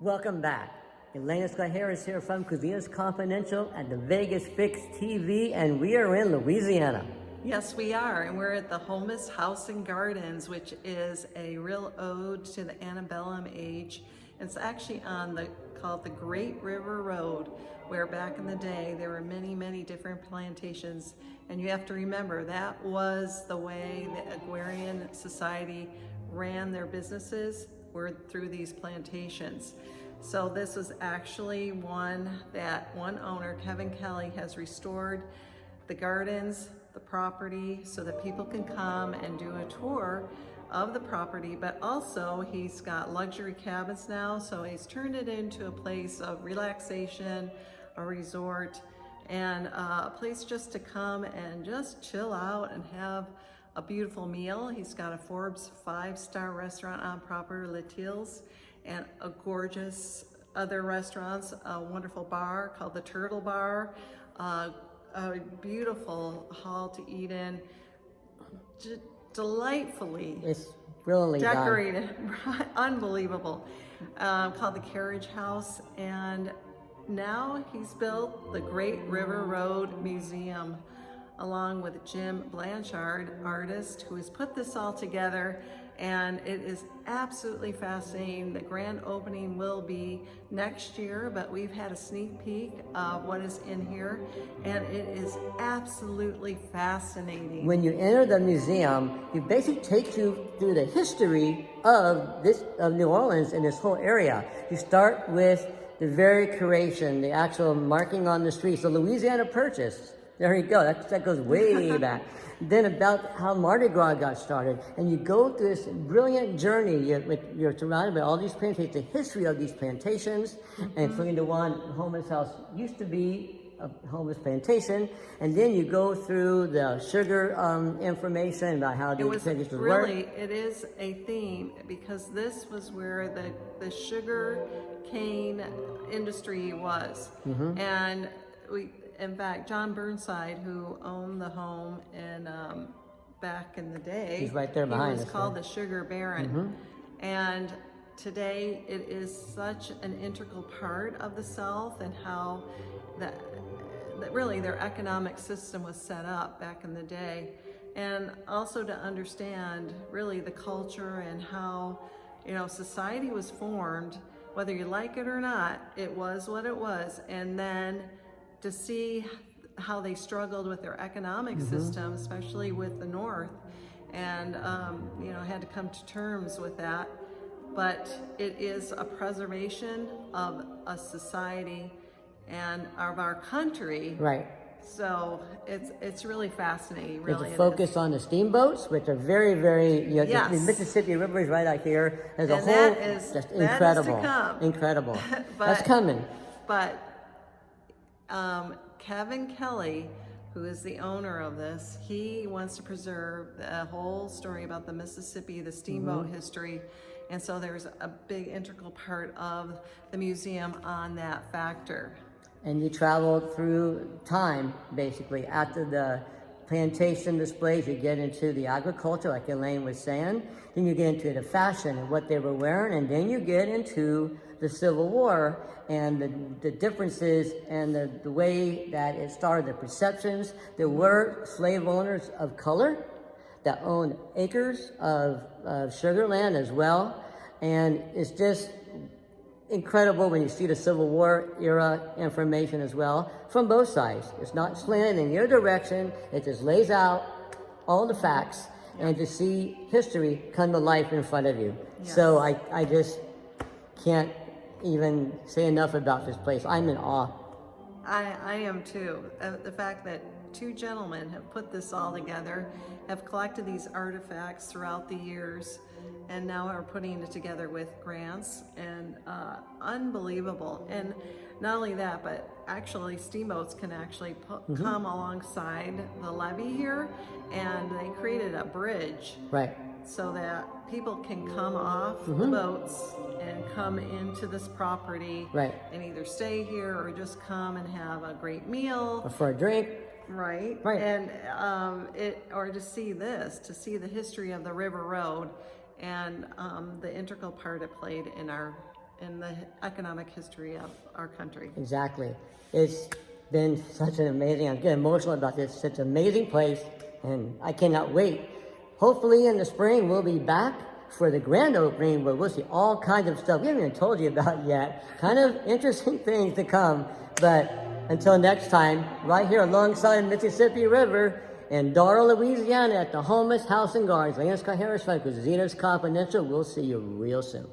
Welcome back. Elena Scott Harris here from Casinos Confidential at the Vegas Fix TV, and we are in Louisiana. Yes, we are, and we're at the Homus House and Gardens, which is a real ode to the antebellum age. It's actually called the Great River Road, where back in the day there were many, many different plantations. And you have to remember that was the way the agrarian society ran their businesses, were through these plantations. So this was actually one that one owner, Kevin Kelly, has restored the gardens, the property, so that people can come and do a tour of the property, but also he's got luxury cabins now, so he's turned it into a place of relaxation, a resort, and a place just to come and just chill out and have a beautiful meal. He's got a Forbes 5-star restaurant on property, Les Tilles, and a gorgeous other restaurants, a wonderful bar called the Turtle Bar, a beautiful hall to eat in, delightfully It's brilliantly decorated, unbelievable, called the Carriage House. And now he's built the Great River Road Museum, along with Jim Blanchard, artist, who has put this all together, and it is absolutely fascinating. The grand opening will be next year, but we've had a sneak peek of what is in here, and it is absolutely fascinating. When you enter the museum, it basically takes you through the history of New Orleans and this whole area. You start with the very creation, the actual marking on the streets, the Louisiana Purchase. There you go, that goes way back. Then about how Mardi Gras got started. And you go through this brilliant journey. You're surrounded by all these plantations, the history of these plantations, including the one Homus House used to be a Homus plantation. And then you go through the sugar information about how the plantations work. It is a theme, because this was where the sugar cane industry was. And in fact, John Burnside, who owned the home in back in the day, he's right there behind us. He was called the Sugar Baron. And today it is such an integral part of the South, and how that really their economic system was set up back in the day. And also to understand really the culture and how, society was formed, whether you like it or not, it was what it was. And then to see how they struggled with their economic system, especially with the North, and had to come to terms with that. But it is a preservation of a society and of our country. Right. So it's really fascinating. Really, there's a focus on the steamboats, which are very, very. Yes. The Mississippi River is right out here. As a whole, that is just that incredible. Is to come. Incredible. That's coming. But Kevin Kelly, who is the owner of this, he wants to preserve the whole story about the Mississippi, the steamboat history. And so there's a big integral part of the museum on that factor. And you travel through time, basically. After the plantation displays, you get into the agriculture, like Elaine was saying. Then you get into the fashion and what they were wearing. And then you get into the Civil War and the differences and the way that it started, the perceptions. There were slave owners of color that owned acres of sugar land as well. And it's just incredible when you see the Civil War era information as well from both sides. It's not slanted in your direction. It just lays out all the facts, and to see history come to life in front of you. Yes. So I just can't even say enough about this place. I'm in awe. I am too. The fact that two gentlemen have put this all together, have collected these artifacts throughout the years, and now are putting it together with grants, and unbelievable. And not only that, but actually steamboats can actually come alongside the levee here, and they created a bridge. Right. So that people can come off the boats and come into this property, right, and either stay here or just come and have a great meal or for a drink. Right. And or to see the history of the River Road, and the integral part it played in our in the economic history of our country. Exactly. It's been such an amazing, I'm getting emotional about this, such an amazing place, and I cannot wait. Hopefully in the spring we'll be back for the grand opening where we'll see all kinds of stuff we haven't even told you about yet. Kind of interesting things to come. But until next time, right here alongside Mississippi River in Dara, Louisiana at the Homeless House and Gardens. Lance Harris, Zeno's Confidential. We'll see you real soon.